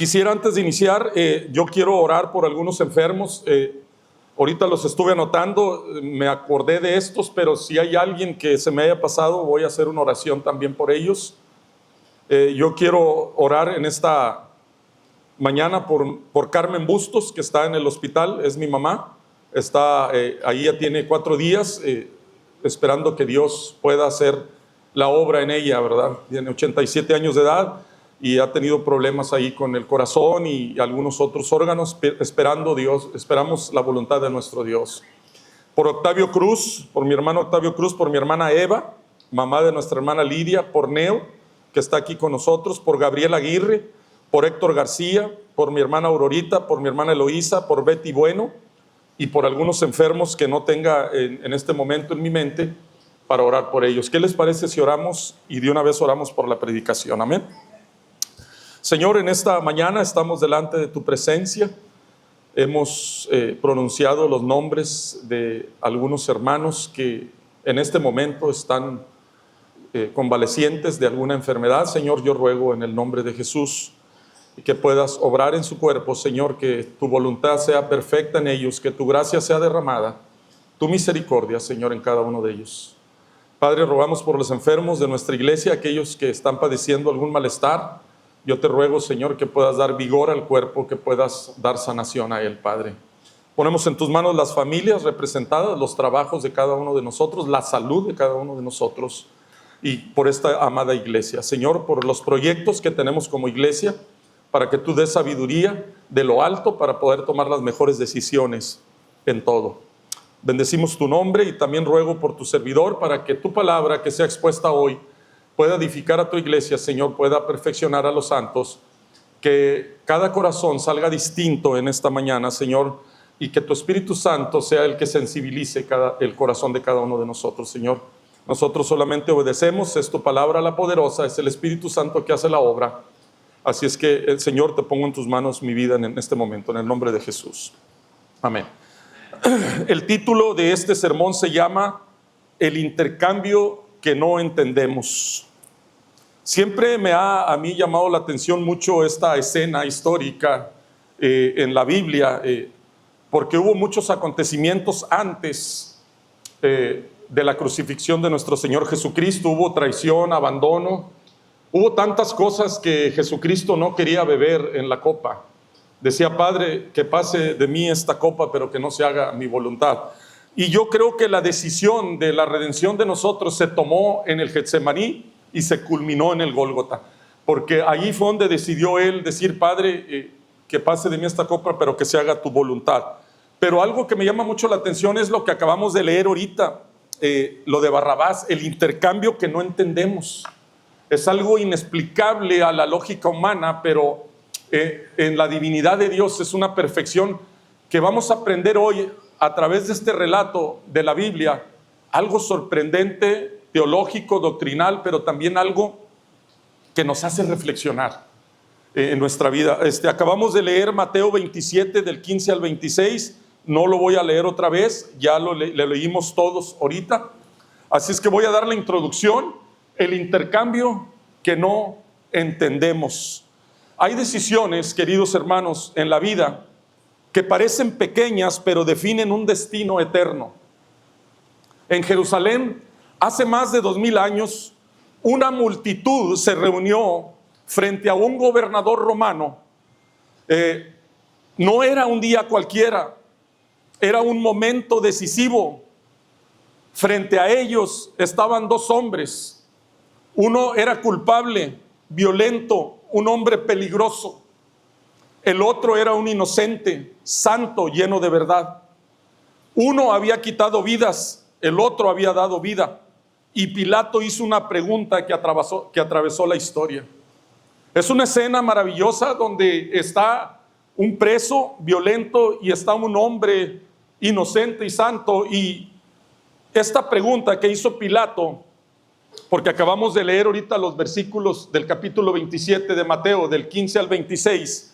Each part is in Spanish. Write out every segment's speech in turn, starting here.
Quisiera antes de iniciar, yo quiero orar por algunos enfermos. Ahorita los estuve anotando, me acordé de estos, pero si hay alguien que se me haya pasado, voy a hacer una oración también por ellos. Yo quiero orar en esta mañana por Carmen Bustos, que está en el hospital, es mi mamá. Está ahí, ya tiene 4 días, esperando que Dios pueda hacer la obra en ella, ¿verdad? Tiene 87 años de edad y ha tenido problemas ahí con el corazón y algunos otros órganos, esperamos la voluntad de nuestro Dios. Por Octavio Cruz, por mi hermano Octavio Cruz, por mi hermana Eva, mamá de nuestra hermana Lidia, por Neo, que está aquí con nosotros, por Gabriel Aguirre, por Héctor García, por mi hermana Aurorita, por mi hermana Eloísa, por Betty Bueno y por algunos enfermos que no tenga en este momento en mi mente para orar por ellos. ¿Qué les parece si oramos y de una vez oramos por la predicación? Amén. Señor, en esta mañana estamos delante de tu presencia. Hemos pronunciado los nombres de algunos hermanos que en este momento están convalecientes de alguna enfermedad. Señor, yo ruego en el nombre de Jesús que puedas obrar en su cuerpo, Señor, que tu voluntad sea perfecta en ellos, que tu gracia sea derramada, tu misericordia, Señor, en cada uno de ellos. Padre, rogamos por los enfermos de nuestra iglesia, aquellos que están padeciendo algún malestar. Yo te ruego, Señor, que puedas dar vigor al cuerpo, que puedas dar sanación a él, Padre. Ponemos en tus manos las familias representadas, los trabajos de cada uno de nosotros, la salud de cada uno de nosotros y por esta amada iglesia. Señor, por los proyectos que tenemos como iglesia, para que tú des sabiduría de lo alto para poder tomar las mejores decisiones en todo. Bendecimos tu nombre y también ruego por tu servidor para que tu palabra que sea expuesta hoy pueda edificar a tu iglesia, Señor, pueda perfeccionar a los santos, que cada corazón salga distinto en esta mañana, Señor, y que tu Espíritu Santo sea el que sensibilice el corazón de cada uno de nosotros, Señor. Nosotros solamente obedecemos, es tu palabra la poderosa, es el Espíritu Santo que hace la obra. Así es que, Señor, te pongo en tus manos mi vida en este momento, en el nombre de Jesús. Amén. El título de este sermón se llama El intercambio que no entendemos. Siempre me ha a mí llamado la atención mucho esta escena histórica en la Biblia, porque hubo muchos acontecimientos antes de la crucifixión de nuestro Señor Jesucristo. Hubo traición, abandono, hubo tantas cosas que Jesucristo no quería beber en la copa. Decía: Padre, que pase de mí esta copa, pero que no se haga mi voluntad. Y yo creo que la decisión de la redención de nosotros se tomó en el Getsemaní y se culminó en el Gólgota, porque allí fue donde decidió él decir: Padre, que pase de mí esta copa, pero que se haga tu voluntad. Pero algo que me llama mucho la atención es lo que acabamos de leer ahorita, lo de Barrabás, el intercambio que no entendemos. Es algo inexplicable a la lógica humana, pero en la divinidad de Dios es una perfección que vamos a aprender hoy a través de este relato de la Biblia, algo sorprendente, teológico, doctrinal, pero también algo que nos hace reflexionar en nuestra vida. Acabamos de leer Mateo 27 del 15 al 26, no lo voy a leer otra vez, ya lo leímos todos ahorita, así es que voy a dar la introducción, el intercambio que no entendemos. Hay decisiones, queridos hermanos, en la vida que parecen pequeñas, pero definen un destino eterno. En Jerusalén, hace más de 2000 años, una multitud se reunió frente a un gobernador romano. No era un día cualquiera, era un momento decisivo. Frente a ellos estaban 2 hombres. Uno era culpable, violento, un hombre peligroso. El otro era un inocente, santo, lleno de verdad. Uno había quitado vidas, el otro había dado vida. Y Pilato hizo una pregunta que atravesó la historia. Es una escena maravillosa donde está un preso violento y está un hombre inocente y santo. Y esta pregunta que hizo Pilato, porque acabamos de leer ahorita los versículos del capítulo 27 de Mateo, del 15 al 26,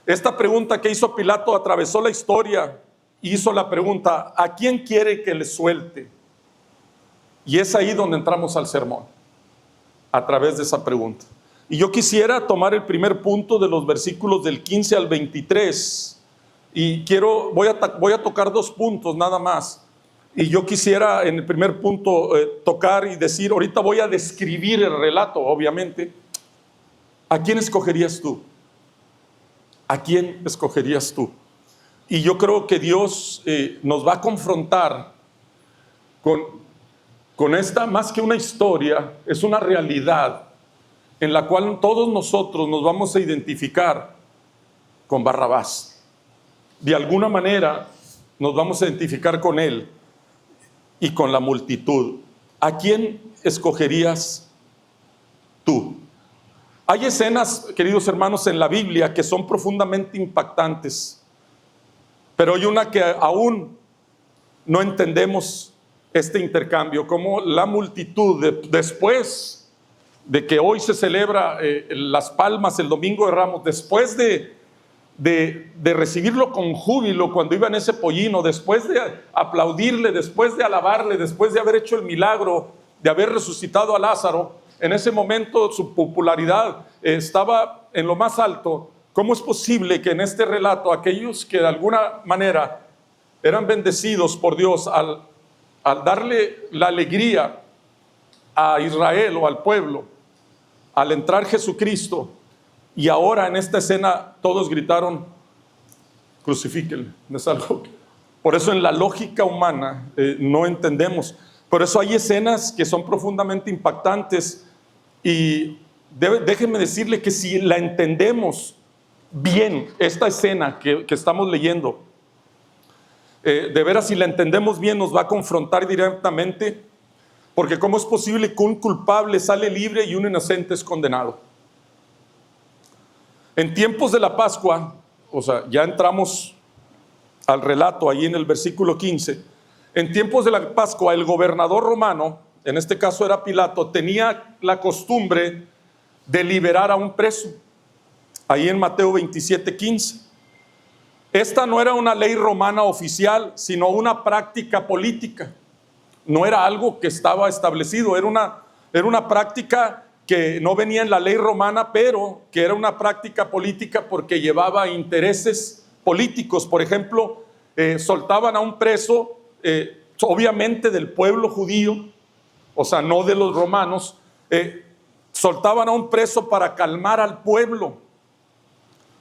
esta pregunta que hizo Pilato atravesó la historia y hizo la pregunta: ¿a quién quiere que le suelte? Y es ahí donde entramos al sermón, a través de esa pregunta. Y yo quisiera tomar el primer punto de los versículos del 15 al 23. Y voy a tocar 2 puntos nada más. Y yo quisiera en el primer punto tocar y decir, ahorita voy a describir el relato, obviamente. ¿A quién escogerías tú? ¿A quién escogerías tú? Y yo creo que Dios nos va a confrontar con esta, más que una historia, es una realidad en la cual todos nosotros nos vamos a identificar con Barrabás. De alguna manera nos vamos a identificar con él y con la multitud. ¿A quién escogerías tú? Hay escenas, queridos hermanos, en la Biblia que son profundamente impactantes, pero hay una que aún no entendemos este intercambio, como la multitud, después de que hoy se celebra las Palmas, el Domingo de Ramos, después de recibirlo con júbilo cuando iba en ese pollino, después de aplaudirle, después de alabarle, después de haber hecho el milagro, de haber resucitado a Lázaro, en ese momento su popularidad estaba en lo más alto. ¿Cómo es posible que en este relato aquellos que de alguna manera eran bendecidos por Dios al darle la alegría a Israel o al pueblo, al entrar Jesucristo, y ahora en esta escena todos gritaron, crucifíquenle? Es algo, por eso en la lógica humana no entendemos. Por eso hay escenas que son profundamente impactantes y déjenme decirle que si la entendemos bien, esta escena que estamos leyendo, de veras si la entendemos bien nos va a confrontar directamente, porque ¿cómo es posible que un culpable sale libre y un inocente es condenado? En tiempos de la Pascua, o sea, ya entramos al relato ahí en el versículo 15, en tiempos de la Pascua el gobernador romano, en este caso era Pilato, tenía la costumbre de liberar a un preso, ahí en Mateo 27:15. Esta no era una ley romana oficial, sino una práctica política. No era algo que estaba establecido, era una práctica que no venía en la ley romana, pero que era una práctica política porque llevaba intereses políticos. Por ejemplo, soltaban a un preso, obviamente del pueblo judío, o sea, no de los romanos, soltaban a un preso para calmar al pueblo,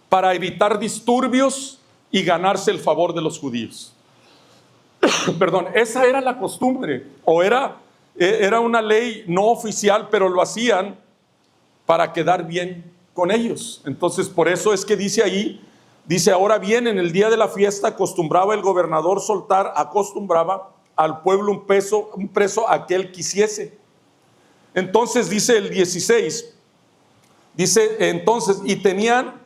para evitar disturbios y ganarse el favor de los judíos. Perdón, esa era la costumbre, o era una ley no oficial, pero lo hacían para quedar bien con ellos. Entonces, por eso es que dice ahí, dice, ahora bien, en el día de la fiesta acostumbraba el gobernador acostumbraba al pueblo un preso a que él quisiese. Entonces dice el 16, dice entonces, y tenían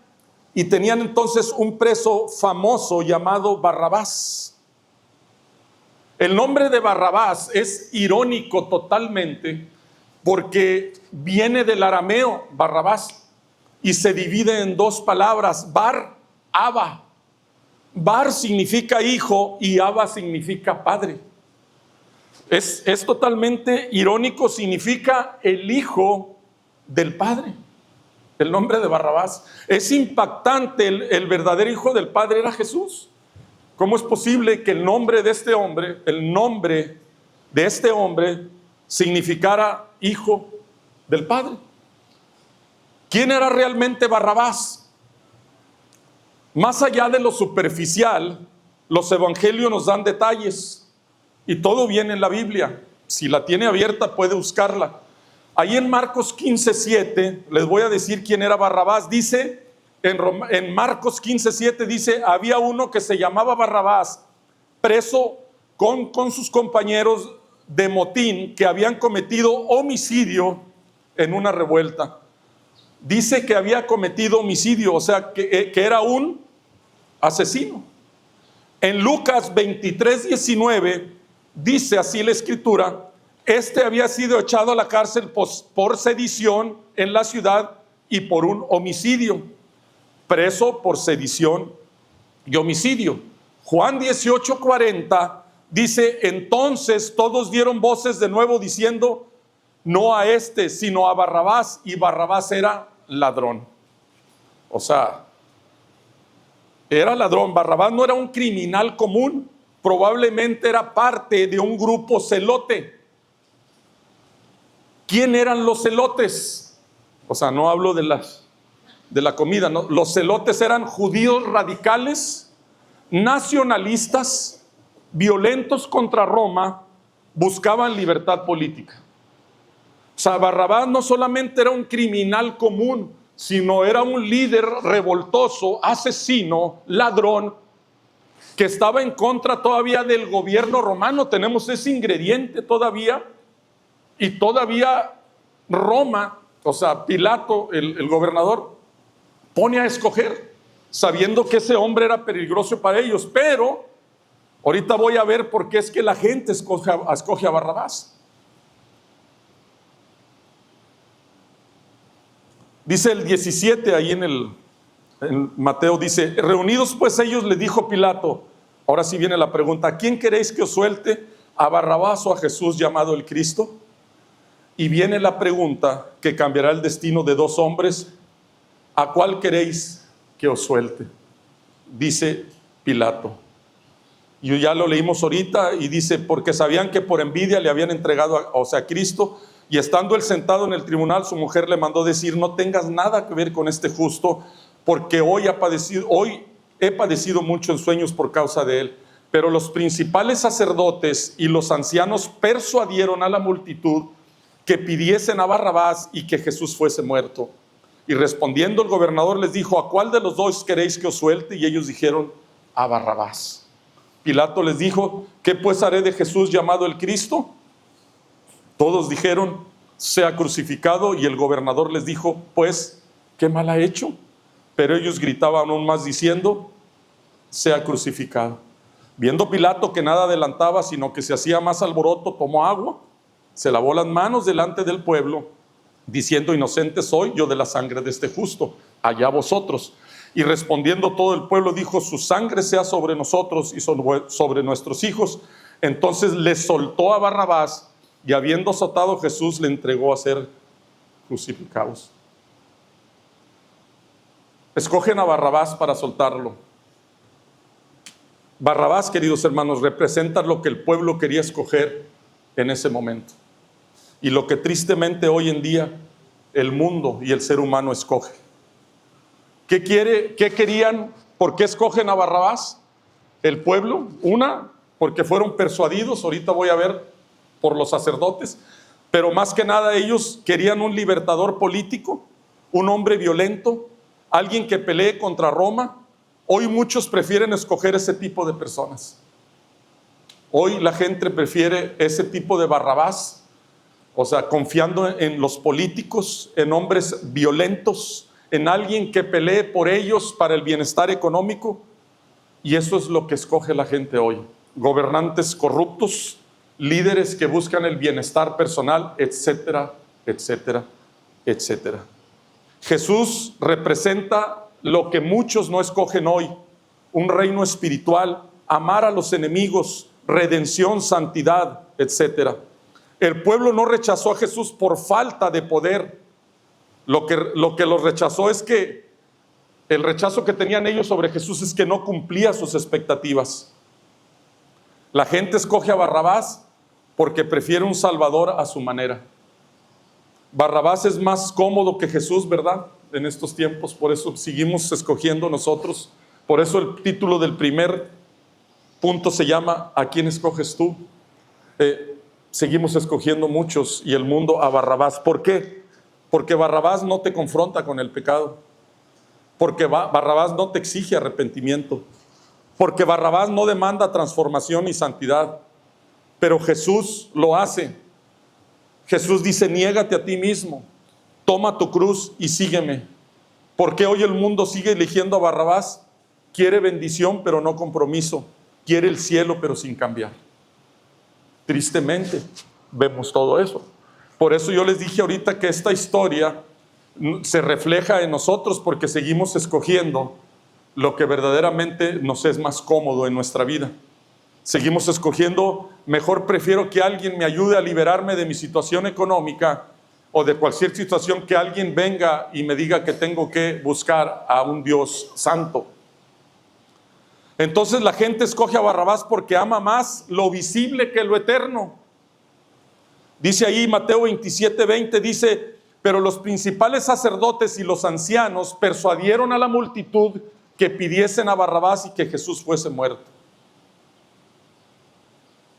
entonces un preso famoso llamado Barrabás. El nombre de Barrabás es irónico totalmente porque viene del arameo Barrabás y se divide en 2 palabras, Bar, Abba. Bar significa hijo y Abba significa padre. Es totalmente irónico, significa el hijo del padre. El nombre de Barrabás es impactante. El verdadero hijo del padre era Jesús. ¿Cómo es posible que el nombre de este hombre significara hijo del Padre? ¿Quién era realmente Barrabás? Más allá de lo superficial, los evangelios nos dan detalles y todo viene en la Biblia. Si la tiene abierta puede buscarla. Ahí en Marcos 15:7 les voy a decir quién era Barrabás. Dice en Marcos 15:7 dice, había uno que se llamaba Barrabás, preso con sus compañeros de motín que habían cometido homicidio en una revuelta. Dice que había cometido homicidio, o sea, que era un asesino. En Lucas 23:19 dice así la escritura, este había sido echado a la cárcel por sedición en la ciudad y por un homicidio. Preso por sedición y homicidio. Juan 18:40 dice, entonces todos dieron voces de nuevo diciendo, no a este, sino a Barrabás, y Barrabás era ladrón. O sea, era ladrón. Barrabás no era un criminal común, probablemente era parte de un grupo celote. ¿Quién eran los celotes? O sea, no hablo de la comida, ¿no? Los celotes eran judíos radicales, nacionalistas, violentos contra Roma, buscaban libertad política. O sea, Barrabás no solamente era un criminal común, sino era un líder revoltoso, asesino, ladrón, que estaba en contra todavía del gobierno romano. Tenemos ese ingrediente todavía, y todavía Roma, o sea, Pilato, el gobernador, pone a escoger, sabiendo que ese hombre era peligroso para ellos. Pero ahorita voy a ver por qué es que la gente escoge a Barrabás. Dice el 17 ahí en Mateo, dice: reunidos pues ellos, le dijo Pilato, ahora sí viene la pregunta, ¿a quién queréis que os suelte? ¿A Barrabás o a Jesús llamado el Cristo? Y viene la pregunta que cambiará el destino de dos hombres: ¿a cuál queréis que os suelte? Dice Pilato. Y ya lo leímos ahorita, y dice, porque sabían que por envidia le habían entregado a Cristo. Y estando él sentado en el tribunal, su mujer le mandó decir: no tengas nada que ver con este justo, porque hoy he padecido mucho en sueños por causa de él. Pero los principales sacerdotes y los ancianos persuadieron a la multitud que pidiesen a Barrabás y que Jesús fuese muerto. Y respondiendo el gobernador les dijo: ¿a cuál de los dos queréis que os suelte? Y ellos dijeron: a Barrabás. Pilato les dijo: ¿qué pues haré de Jesús llamado el Cristo? Todos dijeron: sea crucificado. Y el gobernador les dijo: pues, ¿qué mal ha hecho? Pero ellos gritaban aún más diciendo: sea crucificado. Viendo Pilato que nada adelantaba, sino que se hacía más alboroto, tomó agua, se lavó las manos delante del pueblo, diciendo: inocente soy yo de la sangre de este justo, allá vosotros. Y respondiendo todo el pueblo dijo: su sangre sea sobre nosotros y sobre nuestros hijos. Entonces le soltó a Barrabás, y habiendo azotado a Jesús, le entregó a ser crucificados. Escogen a Barrabás para soltarlo. Barrabás, queridos hermanos, representa lo que el pueblo quería escoger en ese momento, y lo que tristemente hoy en día el mundo y el ser humano escoge. ¿Qué querían? ¿Por qué escogen a Barrabás? El pueblo, porque fueron persuadidos, ahorita voy a ver, por los sacerdotes, pero más que nada ellos querían un libertador político, un hombre violento, alguien que pelee contra Roma. Hoy muchos prefieren escoger ese tipo de personas. Hoy la gente prefiere ese tipo de Barrabás, o sea, confiando en los políticos, en hombres violentos, en alguien que pelee por ellos para el bienestar económico. Y eso es lo que escoge la gente hoy: gobernantes corruptos, líderes que buscan el bienestar personal, etcétera, etcétera, etcétera. Jesús representa lo que muchos no escogen hoy: un reino espiritual, amar a los enemigos, redención, santidad, etcétera. El pueblo no rechazó a Jesús por falta de poder. Lo que los rechazó es que el rechazo que tenían ellos sobre Jesús es que no cumplía sus expectativas. La gente escoge a Barrabás porque prefiere un salvador a su manera. Barrabás es más cómodo que Jesús, ¿verdad? En estos tiempos, por eso seguimos escogiendo nosotros. Por eso el título del primer punto se llama ¿a quién escoges tú? Seguimos escogiendo muchos, y el mundo, a Barrabás. ¿Por qué? Porque Barrabás no te confronta con el pecado, porque Barrabás no te exige arrepentimiento, porque Barrabás no demanda transformación y santidad, pero Jesús lo hace. Jesús dice: niégate a ti mismo, toma tu cruz y sígueme. ¿Por qué hoy el mundo sigue eligiendo a Barrabás? Quiere bendición pero no compromiso, quiere el cielo pero sin cambiar. Tristemente vemos todo eso. Por eso yo les dije ahorita que esta historia se refleja en nosotros, porque seguimos escogiendo lo que verdaderamente nos es más cómodo en nuestra vida. Seguimos escogiendo: mejor prefiero que alguien me ayude a liberarme de mi situación económica, o de cualquier situación que alguien venga y me diga que tengo que buscar a un Dios santo. Entonces la gente escoge a Barrabás porque ama más lo visible que lo eterno. Dice ahí Mateo 27:20, dice: pero los principales sacerdotes y los ancianos persuadieron a la multitud que pidiesen a Barrabás y que Jesús fuese muerto.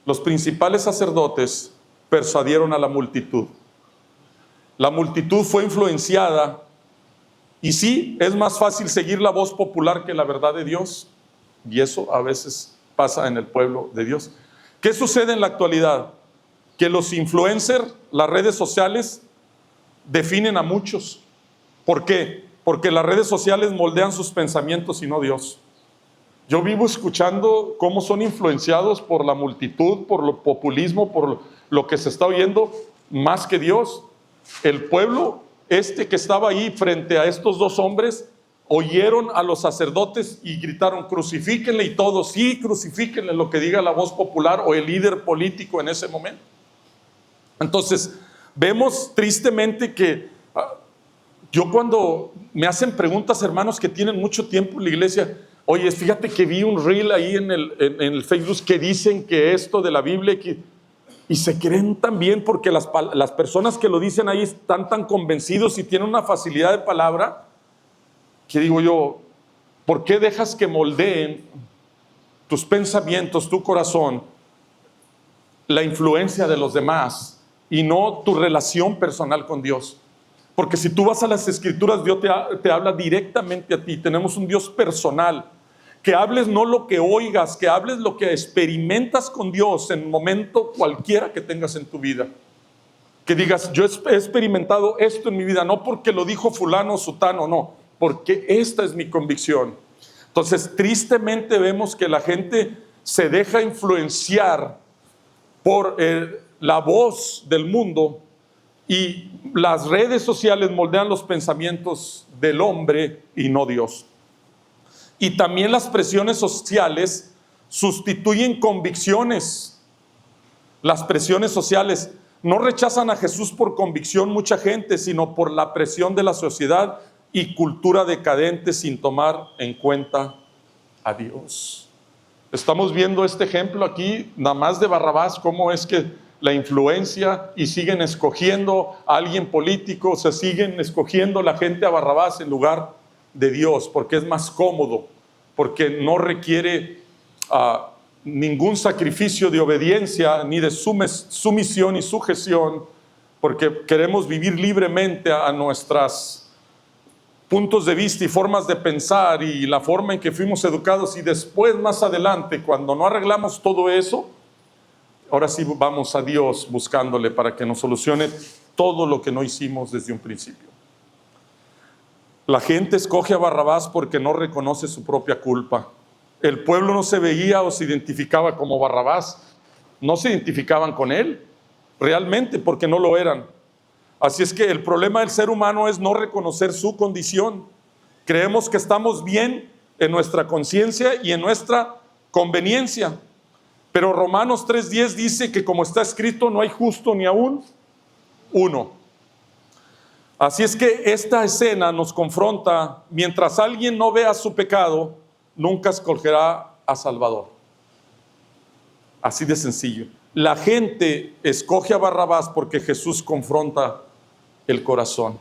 Los principales sacerdotes persuadieron a la multitud. La multitud fue influenciada, y sí, es más fácil seguir la voz popular que la verdad de Dios, y eso a veces pasa en el pueblo de Dios. ¿Qué sucede en la actualidad? Que los influencers, las redes sociales, definen a muchos. ¿Por qué? Porque las redes sociales moldean sus pensamientos y no Dios. Yo vivo escuchando cómo son influenciados por la multitud, por lo populismo, por lo que se está oyendo, más que Dios. El pueblo que estaba ahí frente a estos dos hombres, oyeron a los sacerdotes y gritaron: crucifíquenle, y todos: sí, crucifíquenle, lo que diga la voz popular o el líder político en ese momento. Entonces, vemos tristemente que yo, cuando me hacen preguntas hermanos que tienen mucho tiempo en la iglesia: oye, fíjate que vi un reel ahí en el Facebook que dicen que esto de la Biblia, y se creen también, porque las personas que lo dicen ahí están tan convencidos y tienen una facilidad de palabra, que digo yo: ¿por qué dejas que moldeen tus pensamientos, tu corazón, la influencia de los demás y no tu relación personal con Dios? Porque si tú vas a las Escrituras, Dios te habla directamente a ti. Tenemos un Dios personal. Que hables no lo que oigas, que hables lo que experimentas con Dios en un momento cualquiera que tengas en tu vida. Que digas: yo he experimentado esto en mi vida, no porque lo dijo fulano o sutano, no, porque esta es mi convicción. Entonces, tristemente vemos que la gente se deja influenciar por la voz del mundo, y las redes sociales moldean los pensamientos del hombre y no Dios. Y también las presiones sociales sustituyen convicciones. Las presiones sociales no rechazan a Jesús por convicción mucha gente, sino por la presión de la sociedad y cultura decadente, sin tomar en cuenta a Dios. Estamos viendo este ejemplo aquí, nada más de Barrabás, cómo es que la influencia, y siguen escogiendo a alguien político, se siguen escogiendo la gente a Barrabás en lugar de Dios, porque es más cómodo, porque no requiere ningún sacrificio de obediencia, ni de sumisión y sujeción, porque queremos vivir libremente a nuestros puntos de vista y formas de pensar y la forma en que fuimos educados, y después, más adelante, cuando no arreglamos todo eso, ahora sí vamos a Dios buscándole para que nos solucione todo lo que no hicimos desde un principio. La gente escoge a Barrabás porque no reconoce su propia culpa. El pueblo no se veía o se identificaba como Barrabás. No se identificaban con él realmente, porque no lo eran. Así es que el problema del ser humano es no reconocer su condición. Creemos que estamos bien en nuestra conciencia y en nuestra conveniencia. Pero Romanos 3:10 dice que, como está escrito, no hay justo ni aún uno. Así es que esta escena nos confronta. Mientras alguien no vea su pecado, nunca escogerá a Salvador. Así de sencillo. La gente escoge a Barrabás porque Jesús confronta el corazón.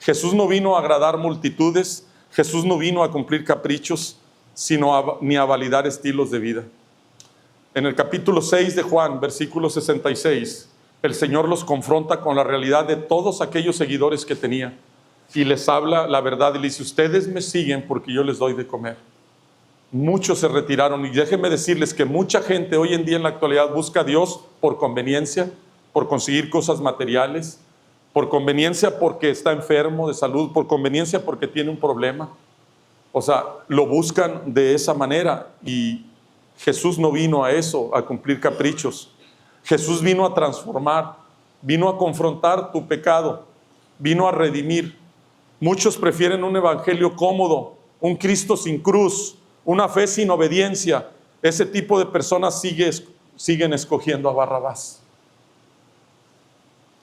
Jesús no vino a agradar multitudes. Jesús no vino a cumplir caprichos, sino ni a validar estilos de vida. En el capítulo 6 de Juan, versículo 66, el Señor los confronta con la realidad de todos aquellos seguidores que tenía, y les habla la verdad y les dice: ustedes me siguen porque yo les doy de comer. Muchos se retiraron, y déjenme decirles que mucha gente hoy en día en la actualidad busca a Dios por conveniencia, por conseguir cosas materiales, por conveniencia porque está enfermo de salud, por conveniencia porque tiene un problema. O sea, lo buscan de esa manera, y Jesús no vino a eso, a cumplir caprichos. Jesús vino a transformar, vino a confrontar tu pecado, vino a redimir. Muchos prefieren un evangelio cómodo, un Cristo sin cruz, una fe sin obediencia. Ese tipo de personas siguen escogiendo a Barrabás.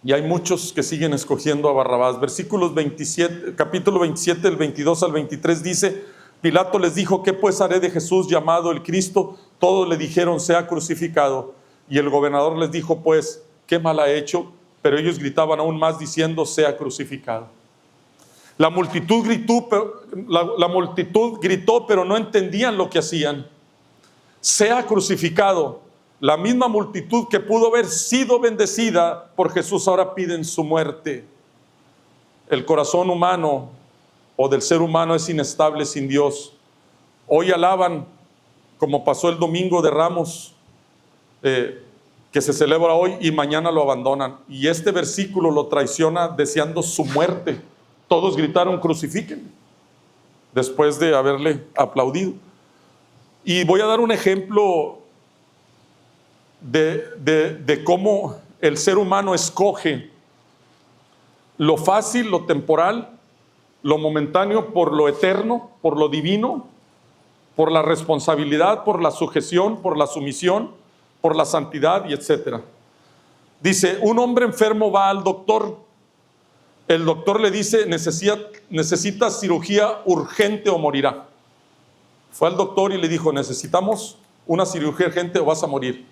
Y hay muchos que siguen escogiendo a Barrabás. Versículos 27, capítulo 27, del 22 al 23 dice: Pilato les dijo: ¿qué pues haré de Jesús llamado el Cristo? Todos le dijeron: sea crucificado. Y el gobernador les dijo: pues, ¿qué mal ha hecho? Pero ellos gritaban aún más diciendo: sea crucificado. La multitud gritó, pero no entendían lo que hacían. Sea crucificado. La misma multitud que pudo haber sido bendecida por Jesús ahora piden su muerte. El corazón humano o del ser humano es inestable sin Dios. Hoy alaban, como pasó el domingo de Ramos, que se celebra hoy, y mañana lo abandonan. Y este versículo lo traiciona deseando su muerte. Todos gritaron: crucifíquenme, después de haberle aplaudido. Y voy a dar un ejemplo de cómo el ser humano escoge lo fácil, lo temporal, lo momentáneo por lo eterno, por lo divino, por la responsabilidad, por la sujeción, por la sumisión, por la santidad y etcétera. Dice: un hombre enfermo va al doctor. El doctor le dice: necesita cirugía urgente o morirá. Fue al doctor y le dijo: necesitamos una cirugía urgente o vas a morir.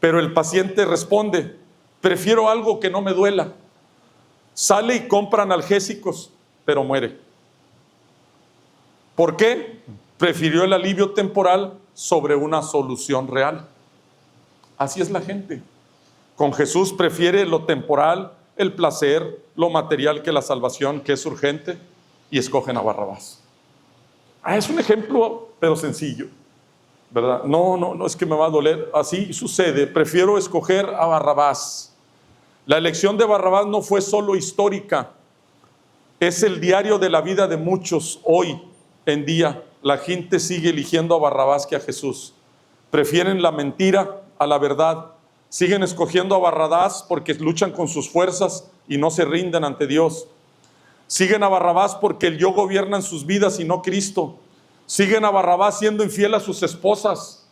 Pero el paciente responde: prefiero algo que no me duela. Sale y compra analgésicos, pero muere. ¿Por qué? Prefirió el alivio temporal sobre una solución real. Así es la gente. Con Jesús prefiere lo temporal, el placer, lo material, que la salvación, que es urgente, y escogen a Barrabás. Es un ejemplo, pero sencillo, ¿verdad? No es que me va a doler. Así sucede. Prefiero escoger a Barrabás. La elección de Barrabás no fue solo histórica, es el diario de la vida de muchos hoy en día. La gente sigue eligiendo a Barrabás que a Jesús. Prefieren la mentira a la verdad. Siguen escogiendo a Barrabás porque luchan con sus fuerzas y no se rinden ante Dios. Siguen a Barrabás porque el yo gobierna en sus vidas y no Cristo. Siguen a Barrabás siendo infiel a sus esposas,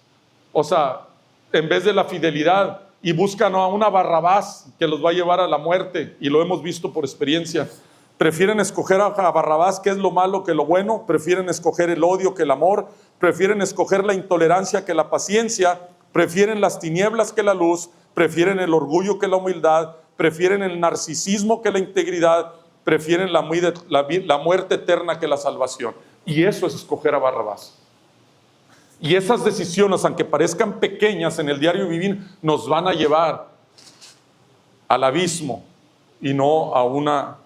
en vez de la fidelidad, y buscan a una Barrabás que los va a llevar a la muerte, y lo hemos visto por experiencia. Prefieren escoger a Barrabás, que es lo malo que lo bueno. Prefieren escoger el odio que el amor. Prefieren escoger la intolerancia que la paciencia. Prefieren las tinieblas que la luz. Prefieren el orgullo que la humildad. Prefieren el narcisismo que la integridad. Prefieren la muerte eterna que la salvación. Y eso es escoger a Barrabás. Y esas decisiones, aunque parezcan pequeñas en el diario vivir, nos van a llevar al abismo y no a una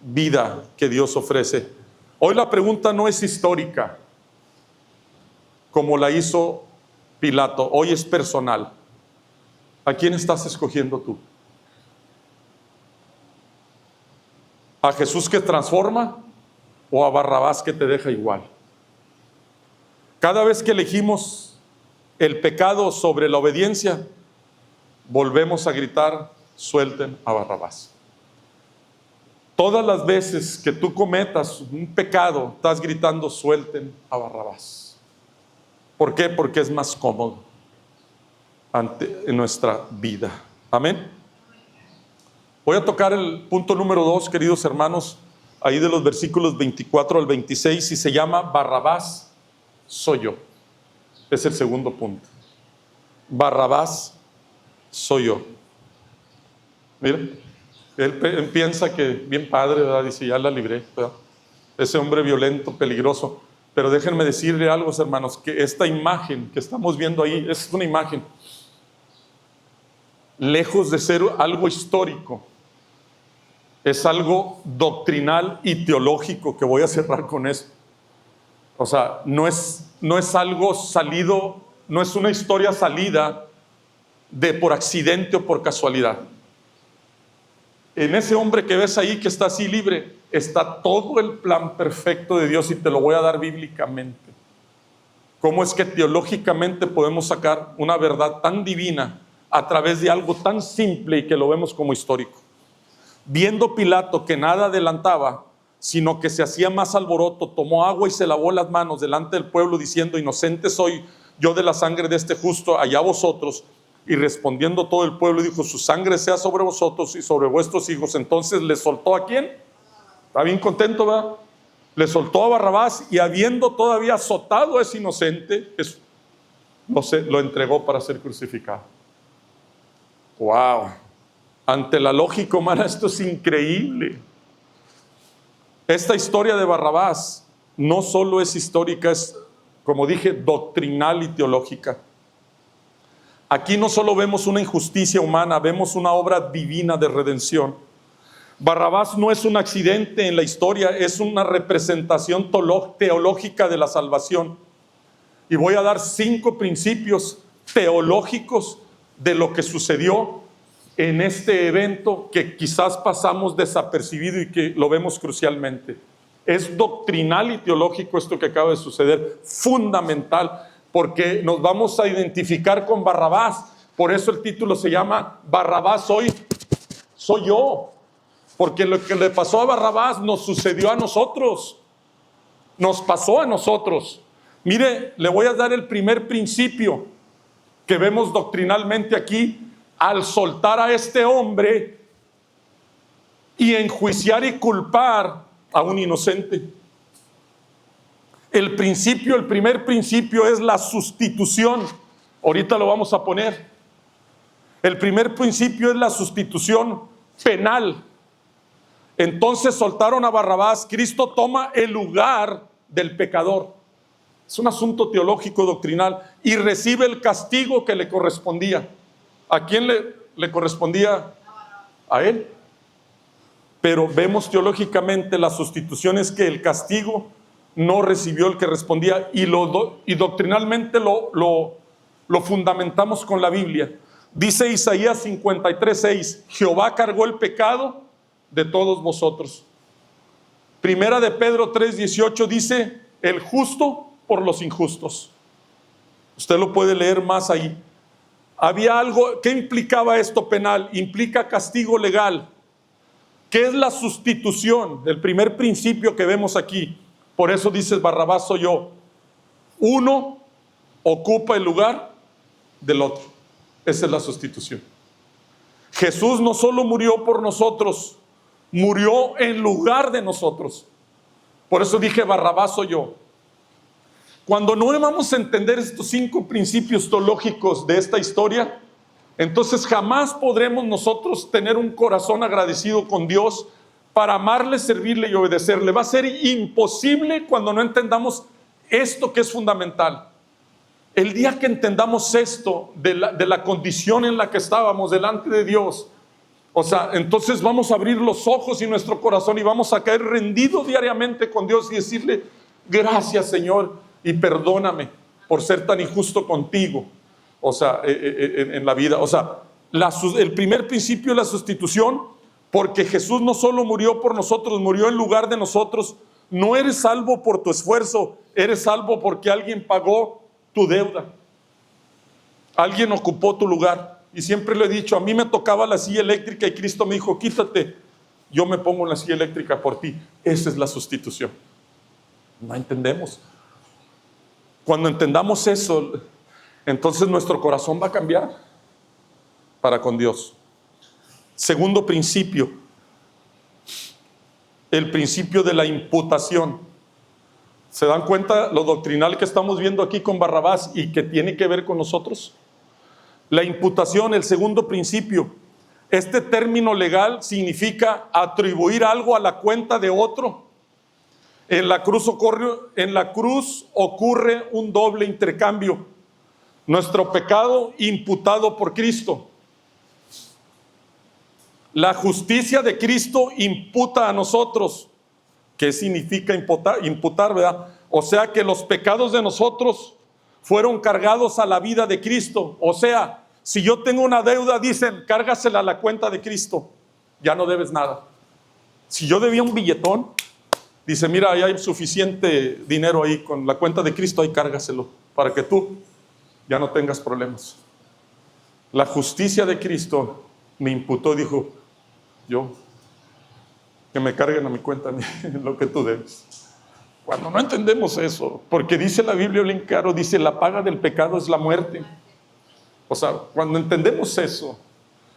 vida que Dios ofrece. Hoy la pregunta no es histórica, como la hizo Pilato. Hoy es personal. ¿A quién estás escogiendo tú? ¿A Jesús que transforma o a Barrabás que te deja igual? Cada vez que elegimos el pecado sobre la obediencia, volvemos a gritar: suelten a Barrabás. Todas las veces que tú cometas un pecado, estás gritando: suelten a Barrabás. ¿Por qué? Porque es más cómodo en nuestra vida. Amén. Voy a tocar el punto número 2, queridos hermanos, ahí de los versículos 24 al 26, y se llama: Barrabás soy yo. Es el segundo punto. Barrabás soy yo. Mira, él piensa que bien padre, ¿verdad? Dice: ya la libré, ¿verdad? Ese hombre violento, peligroso. Pero déjenme decirle algo, hermanos, que esta imagen que estamos viendo ahí es una imagen, lejos de ser algo histórico, es algo doctrinal y teológico, que voy a cerrar con eso. No es algo salido, no es una historia salida por accidente o por casualidad. En ese hombre que ves ahí, que está así libre, está todo el plan perfecto de Dios, y te lo voy a dar bíblicamente. ¿Cómo es que teológicamente podemos sacar una verdad tan divina a través de algo tan simple y que lo vemos como histórico? Viendo Pilato que nada adelantaba, sino que se hacía más alboroto, tomó agua y se lavó las manos delante del pueblo, diciendo: inocente soy yo de la sangre de este justo, allá vosotros. Y respondiendo todo el pueblo dijo: su sangre sea sobre vosotros y sobre vuestros hijos. Entonces le soltó ¿a quién? Está bien contento, ¿verdad? Le soltó a Barrabás, y habiendo todavía azotado a ese inocente, lo entregó para ser crucificado. ¡Wow! Ante la lógica humana esto es increíble. Esta historia de Barrabás no solo es histórica, es, como dije, doctrinal y teológica. Aquí no solo vemos una injusticia humana, vemos una obra divina de redención. Barrabás no es un accidente en la historia, es una representación teológica de la salvación. Y voy a dar 5 principios teológicos de lo que sucedió en este evento que quizás pasamos desapercibido y que lo vemos crucialmente. Es doctrinal y teológico esto que acaba de suceder, fundamental, porque nos vamos a identificar con Barrabás. Por eso el título se llama Barrabás soy yo. Porque lo que le pasó a Barrabás nos sucedió a nosotros. Nos pasó a nosotros. Mire, le voy a dar el primer principio que vemos doctrinalmente aquí. Al soltar a este hombre y enjuiciar y culpar a un inocente. El primer principio es la sustitución. Ahorita lo vamos a poner. El primer principio es la sustitución penal. Entonces soltaron a Barrabás. Cristo toma el lugar del pecador. Es un asunto teológico doctrinal, y recibe el castigo que le correspondía. ¿A quién le correspondía? A él. Pero vemos teológicamente la sustitución es que el castigo no recibió el que respondía, y doctrinalmente lo fundamentamos con la Biblia. Dice Isaías 53:6: Jehová cargó el pecado de todos vosotros. Primera de Pedro 3:18 dice: el justo por los injustos. Usted lo puede leer más ahí. Había algo. ¿Qué implicaba esto penal? Implica castigo legal. ¿Qué es la sustitución? El primer principio que vemos aquí. Por eso dices: Barrabás soy yo. Uno ocupa el lugar del otro. Esa es la sustitución. Jesús no solo murió por nosotros, murió en lugar de nosotros. Por eso dije: Barrabás soy yo. Cuando no vamos a entender estos 5 principios teológicos de esta historia, entonces jamás podremos nosotros tener un corazón agradecido con Dios para amarle, servirle y obedecerle. Va a ser imposible cuando no entendamos esto que es fundamental. El día que entendamos esto de la condición en la que estábamos delante de Dios, entonces vamos a abrir los ojos y nuestro corazón y vamos a caer rendidos diariamente con Dios y decirle: gracias, Señor, y perdóname por ser tan injusto contigo. En la vida. El primer principio es la sustitución, porque Jesús no solo murió por nosotros, murió en lugar de nosotros. No eres salvo por tu esfuerzo, eres salvo porque alguien pagó tu deuda. Alguien ocupó tu lugar. Y siempre le he dicho: a mí me tocaba la silla eléctrica y Cristo me dijo: quítate, yo me pongo en la silla eléctrica por ti. Esa es la sustitución. No entendemos. Cuando entendamos eso, entonces nuestro corazón va a cambiar para con Dios. Segundo principio, el principio de la imputación. ¿Se dan cuenta lo doctrinal que estamos viendo aquí con Barrabás y que tiene que ver con nosotros? La imputación, el segundo principio. Este término legal significa atribuir algo a la cuenta de otro. En la cruz ocurre un doble intercambio. Nuestro pecado imputado por Cristo. La justicia de Cristo imputa a nosotros. ¿Qué significa imputar, verdad? O sea que los pecados de nosotros fueron cargados a la vida de Cristo. O sea, si yo tengo una deuda, dicen: cárgasela a la cuenta de Cristo, ya no debes nada. Si yo debía un billetón, dice: mira, ahí hay suficiente dinero ahí con la cuenta de Cristo, ahí cárgaselo, para que tú ya no tengas problemas. La justicia de Cristo me imputó, dijo: yo, que me carguen a mi cuenta lo que tú debes. Cuando no entendemos eso, porque dice la Biblia bien claro, dice: la paga del pecado es la muerte. O sea, cuando entendemos eso,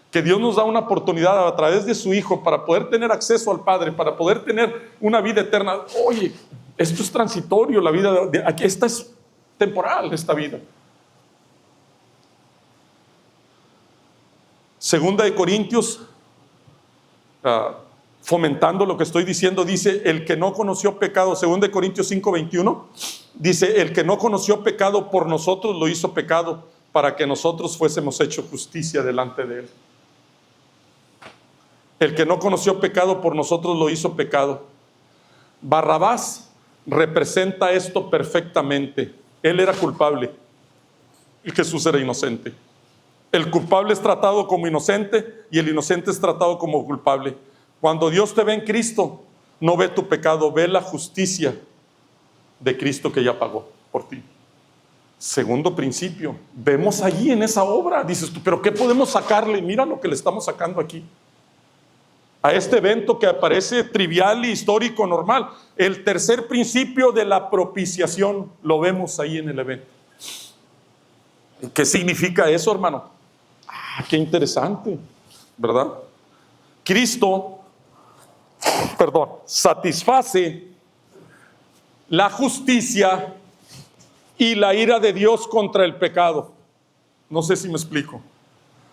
que Dios nos da una oportunidad a través de su Hijo para poder tener acceso al Padre, para poder tener una vida eterna. Oye, esto es transitorio, la vida aquí, esta es temporal, esta vida. Segunda de Corintios, fomentando lo que estoy diciendo, dice: el que no conoció pecado, segunda de Corintios 5:21, dice: el que no conoció pecado por nosotros lo hizo pecado, para que nosotros fuésemos hecho justicia delante de él. El que no conoció pecado por nosotros lo hizo pecado. Barrabás representa esto perfectamente. Él era culpable y Jesús era inocente. El culpable es tratado como inocente y el inocente es tratado como culpable. Cuando Dios te ve en Cristo, no ve tu pecado, ve la justicia de Cristo que ya pagó por ti. Segundo principio, vemos allí en esa obra, dices tú, pero ¿qué podemos sacarle? Mira lo que le estamos sacando aquí a este evento que parece trivial y histórico normal. El tercer principio de la propiciación lo vemos ahí en el evento. ¿Qué significa eso, hermano? Qué interesante, ¿verdad? Cristo, satisface la justicia y la ira de Dios contra el pecado. No sé si me explico.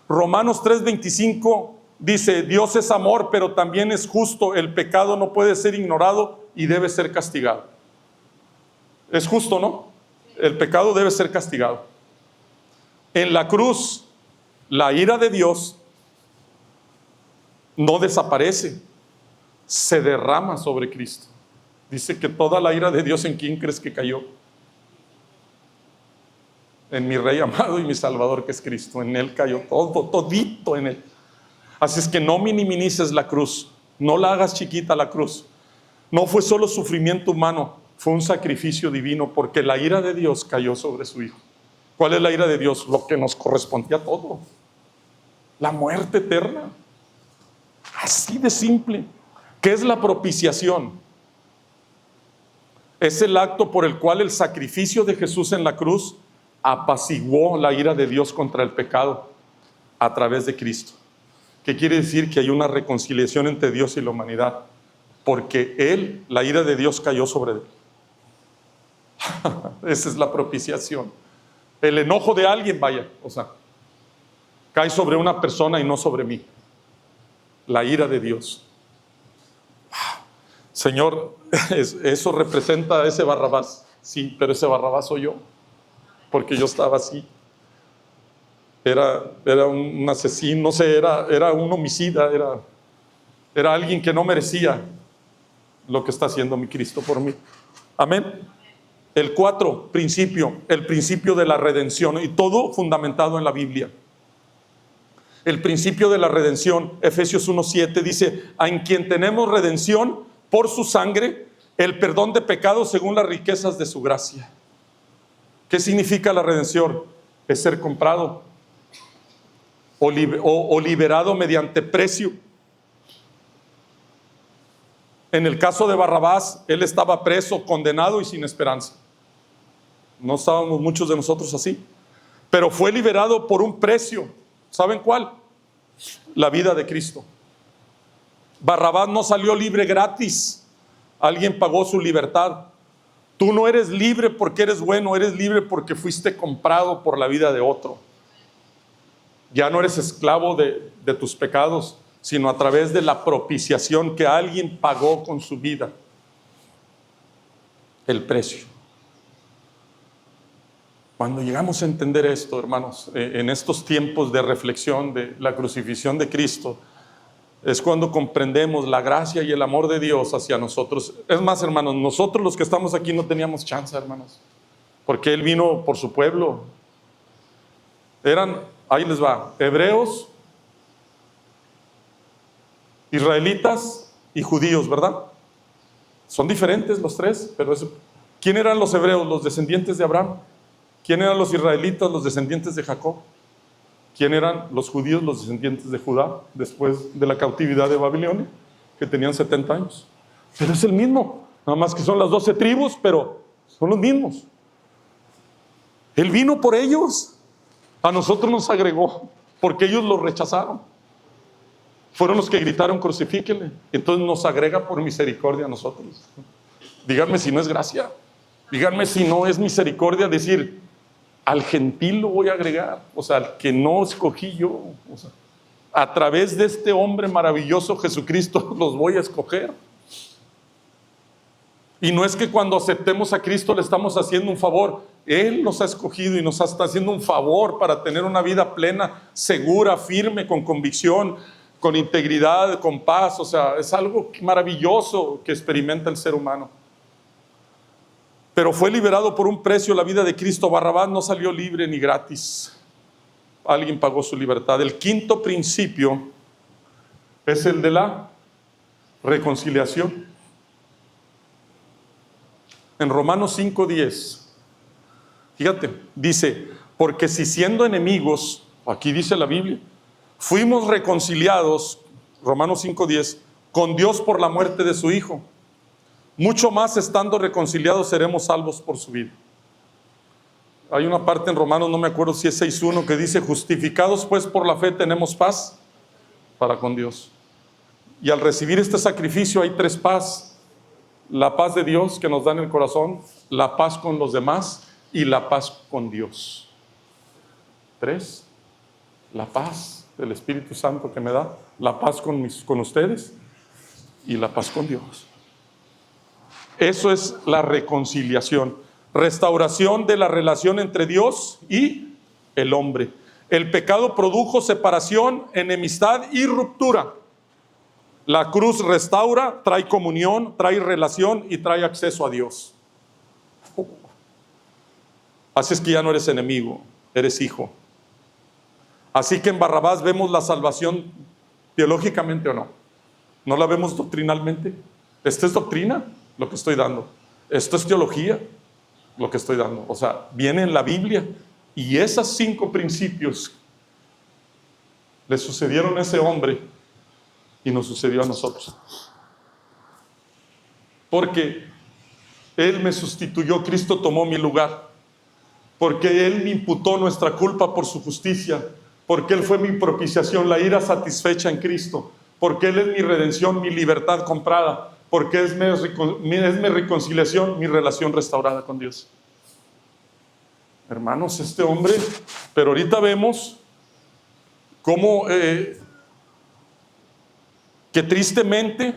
Romanos 3:25 dice: Dios es amor, pero también es justo. El pecado no puede ser ignorado y debe ser castigado. Es justo, ¿no? El pecado debe ser castigado. En la cruz, la ira de Dios no desaparece, se derrama sobre Cristo. Dice que toda la ira de Dios, ¿en quién crees que cayó? En mi Rey amado y mi Salvador, que es Cristo. En Él cayó todo, todito en Él. Así es que no minimices la cruz, no la hagas chiquita la cruz. No fue solo sufrimiento humano, fue un sacrificio divino, porque la ira de Dios cayó sobre su Hijo. ¿Cuál es la ira de Dios? Lo que nos correspondía a todo. La muerte eterna. Así de simple. ¿Qué es la propiciación? Es el acto por el cual el sacrificio de Jesús en la cruz apaciguó la ira de Dios contra el pecado a través de Cristo. ¿Qué quiere decir? Que hay una reconciliación entre Dios y la humanidad, porque Él, la ira de Dios cayó sobre Él. Esa es la propiciación. El enojo de alguien, cae sobre una persona y no sobre mí. La ira de Dios. Señor, eso representa a ese Barrabás. Sí, pero ese Barrabás soy yo, porque yo estaba así. Era un asesino, no sé, era un homicida, era alguien que no merecía lo que está haciendo mi Cristo por mí. Amén. El 4, el principio de la redención, y todo fundamentado en la Biblia. El principio de la redención, Efesios 1:7 dice: en quien tenemos redención por su sangre, el perdón de pecados según las riquezas de su gracia. ¿Qué significa la redención? Es ser comprado o liberado mediante precio. En el caso de Barrabás, él estaba preso, condenado y sin esperanza. No estábamos muchos de nosotros así, pero fue liberado por un precio. ¿Saben cuál? La vida de Cristo. Barrabás no salió libre gratis. Alguien pagó su libertad. Tú no eres libre porque eres bueno, eres libre porque fuiste comprado por la vida de otro. Ya no eres esclavo de tus pecados, sino a través de la propiciación que alguien pagó con su vida. El precio. Cuando llegamos a entender esto, hermanos, en estos tiempos de reflexión de la crucifixión de Cristo, es cuando comprendemos la gracia y el amor de Dios hacia nosotros. Es más, hermanos, nosotros los que estamos aquí no teníamos chance, hermanos, porque Él vino por su pueblo. Ahí les va, hebreos, israelitas y judíos, ¿verdad? Son diferentes los tres, pero ¿quién eran los hebreos? Los descendientes de Abraham. ¿Quién eran los israelitas? Los descendientes de Jacob. ¿Quién eran los judíos? Los descendientes de Judá, después de la cautividad de Babilonia, que tenían 70 años. Pero es el mismo, nada más que son las 12 tribus, pero son los mismos. Él vino por ellos. A nosotros nos agregó, porque ellos lo rechazaron. Fueron los que gritaron, crucifíquenle. Entonces nos agrega por misericordia a nosotros. Díganme si no es gracia. Díganme si no es misericordia decir, al gentil lo voy a agregar. O sea, al que no escogí yo. O sea, a través de este hombre maravilloso Jesucristo los voy a escoger. Y no es que cuando aceptemos a Cristo le estamos haciendo un favor. Él nos ha escogido y nos está haciendo un favor para tener una vida plena, segura, firme, con convicción, con integridad, con paz. O sea, es algo maravilloso que experimenta el ser humano. Pero fue liberado por un precio la vida de Cristo. Barrabás no salió libre ni gratis. Alguien pagó su libertad. El quinto principio es el de la reconciliación. En Romanos 5:10, fíjate, dice, porque si siendo enemigos, aquí dice la Biblia, fuimos reconciliados, Romanos 5:10, con Dios por la muerte de su Hijo, mucho más estando reconciliados seremos salvos por su vida. Hay una parte en Romanos, no me acuerdo si es 6:1, que dice, justificados pues por la fe tenemos paz para con Dios. Y al recibir este sacrificio hay tres paz. La paz de Dios que nos da en el corazón, la paz con los demás y la paz con Dios. Tres, la paz del Espíritu Santo que me da, la paz con ustedes y la paz con Dios. Eso es la reconciliación, restauración de la relación entre Dios y el hombre. El pecado produjo separación, enemistad y ruptura. La cruz restaura, trae comunión, trae relación y trae acceso a Dios. Así es que ya no eres enemigo, eres hijo. Así que en Barrabás vemos la salvación teológicamente o no. ¿No la vemos doctrinalmente? ¿Esto es doctrina? Lo que estoy dando. ¿Esto es teología? Lo que estoy dando. O sea, viene en la Biblia y esos 5 principios le sucedieron a ese hombre y nos sucedió a nosotros. Porque Él me sustituyó, Cristo tomó mi lugar. Porque Él me imputó nuestra culpa por su justicia. Porque Él fue mi propiciación, la ira satisfecha en Cristo. Porque Él es mi redención, mi libertad comprada. Porque es mi reconciliación, mi relación restaurada con Dios. Hermanos, este hombre, pero ahorita vemos cómo que tristemente,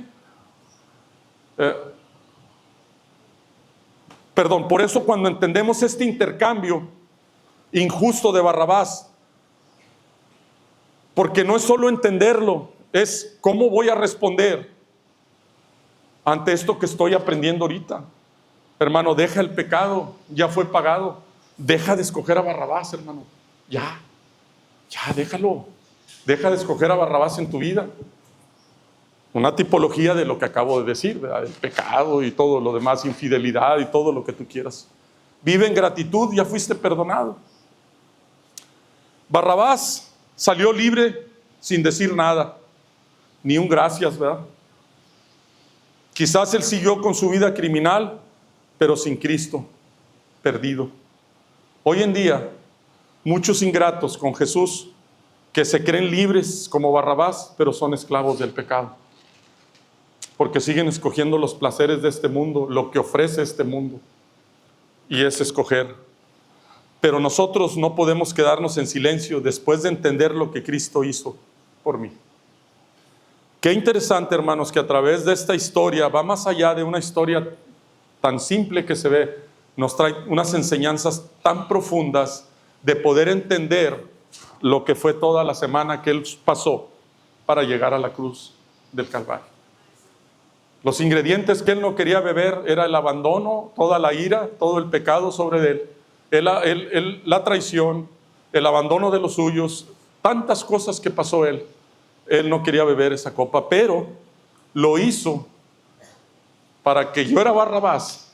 por eso cuando entendemos este intercambio injusto de Barrabás, porque no es solo entenderlo, es cómo voy a responder ante esto que estoy aprendiendo ahorita. Hermano, deja el pecado, ya fue pagado. Deja de escoger a Barrabás, hermano. Ya déjalo. Deja de escoger a Barrabás en tu vida. Una tipología de lo que acabo de decir, ¿verdad? El pecado y todo lo demás, infidelidad y todo lo que tú quieras. Vive en gratitud, ya fuiste perdonado. Barrabás salió libre sin decir nada, ni un gracias, ¿verdad? Quizás él siguió con su vida criminal, pero sin Cristo, perdido. Hoy en día, muchos ingratos con Jesús que se creen libres como Barrabás, pero son esclavos del pecado. Porque siguen escogiendo los placeres de este mundo, lo que ofrece este mundo. Y es escoger. Pero nosotros no podemos quedarnos en silencio después de entender lo que Cristo hizo por mí. Qué interesante, hermanos, que a través de esta historia, va más allá de una historia tan simple que se ve, nos trae unas enseñanzas tan profundas de poder entender lo que fue toda la semana que Él pasó para llegar a la cruz del Calvario. Los ingredientes que Él no quería beber era el abandono, toda la ira, todo el pecado sobre Él, la traición, el abandono de los suyos, tantas cosas que pasó Él. Él no quería beber esa copa, pero lo hizo para que yo era Barrabás,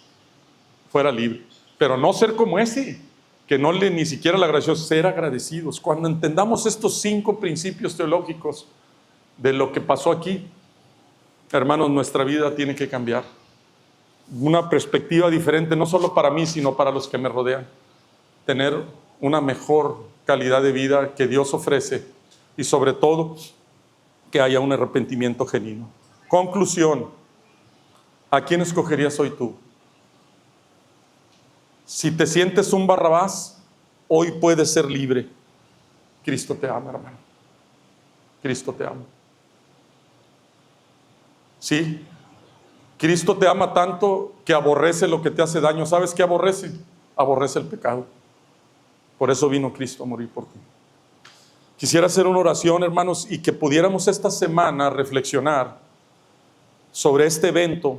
fuera libre. Pero no ser como ese, que no le ni siquiera le agradeció, ser agradecidos. Cuando entendamos estos 5 principios teológicos de lo que pasó aquí, hermanos, nuestra vida tiene que cambiar. Una perspectiva diferente, no solo para mí, sino para los que me rodean. Tener una mejor calidad de vida que Dios ofrece y sobre todo que haya un arrepentimiento genuino. Conclusión, ¿a quién escogerías hoy tú? Si te sientes un Barrabás, hoy puedes ser libre. Cristo te ama, hermano. Cristo te ama. Sí, Cristo te ama tanto que aborrece lo que te hace daño. ¿Sabes qué aborrece? Aborrece el pecado. Por eso vino Cristo a morir por ti. Quisiera hacer una oración, hermanos, y que pudiéramos esta semana reflexionar sobre este evento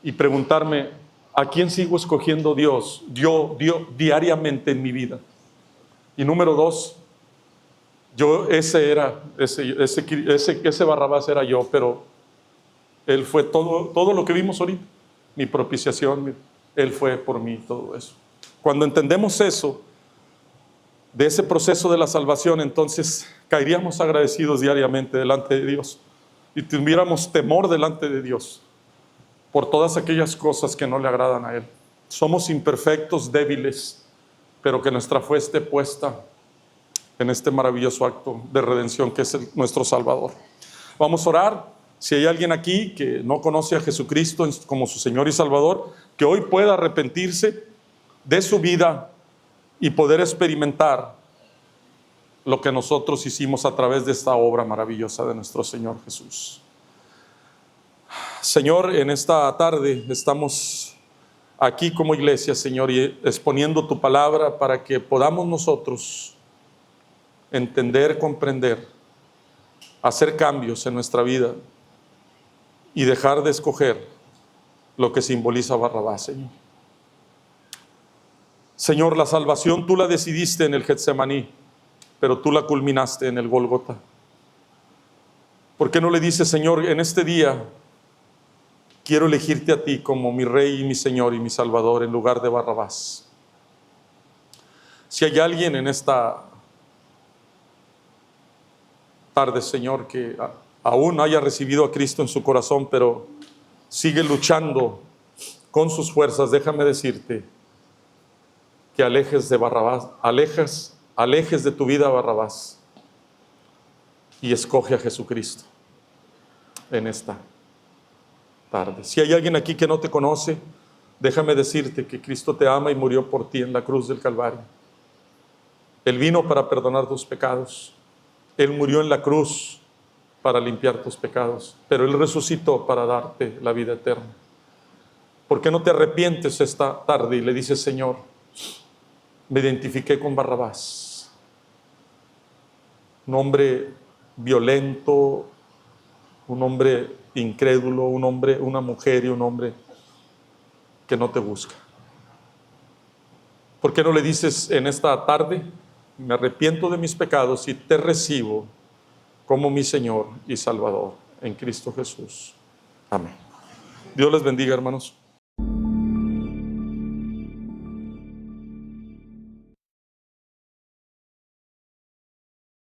y preguntarme, ¿a quién sigo escogiendo Dios diariamente en mi vida? Y número 2, ese Barrabás era yo, pero Él fue todo lo que vimos ahorita, mi propiciación, Él fue por mí, todo eso. Cuando entendemos eso, de ese proceso de la salvación, entonces caeríamos agradecidos diariamente delante de Dios y tuviéramos temor delante de Dios por todas aquellas cosas que no le agradan a Él. Somos imperfectos, débiles, pero que nuestra fe esté puesta en este maravilloso acto de redención que es nuestro Salvador. Vamos a orar. Si hay alguien aquí que no conoce a Jesucristo como su Señor y Salvador, que hoy pueda arrepentirse de su vida y poder experimentar lo que nosotros hicimos a través de esta obra maravillosa de nuestro Señor Jesús. Señor, en esta tarde estamos aquí como iglesia, Señor, y exponiendo tu palabra para que podamos nosotros entender, comprender, hacer cambios en nuestra vida y dejar de escoger lo que simboliza Barrabás, Señor. Señor, la salvación tú la decidiste en el Getsemaní, pero tú la culminaste en el Gólgota. ¿Por qué no le dices, Señor, en este día quiero elegirte a ti como mi Rey y mi Señor y mi Salvador en lugar de Barrabás? Si hay alguien en esta tarde, Señor, que aún haya recibido a Cristo en su corazón, pero sigue luchando con sus fuerzas, déjame decirte que alejes de Barrabás, alejes de tu vida a Barrabás y escoge a Jesucristo en esta tarde. Si hay alguien aquí que no te conoce, déjame decirte que Cristo te ama y murió por ti en la cruz del Calvario. Él vino para perdonar tus pecados. Él murió en la cruz para limpiar tus pecados, pero Él resucitó para darte la vida eterna. ¿Por qué no te arrepientes esta tarde y le dices, Señor, me identifiqué con Barrabás, un hombre violento, un hombre incrédulo, una mujer y un hombre que no te busca? ¿Por qué no le dices en esta tarde, me arrepiento de mis pecados y te recibo como mi Señor y Salvador en Cristo Jesús? Amén. Dios les bendiga, hermanos.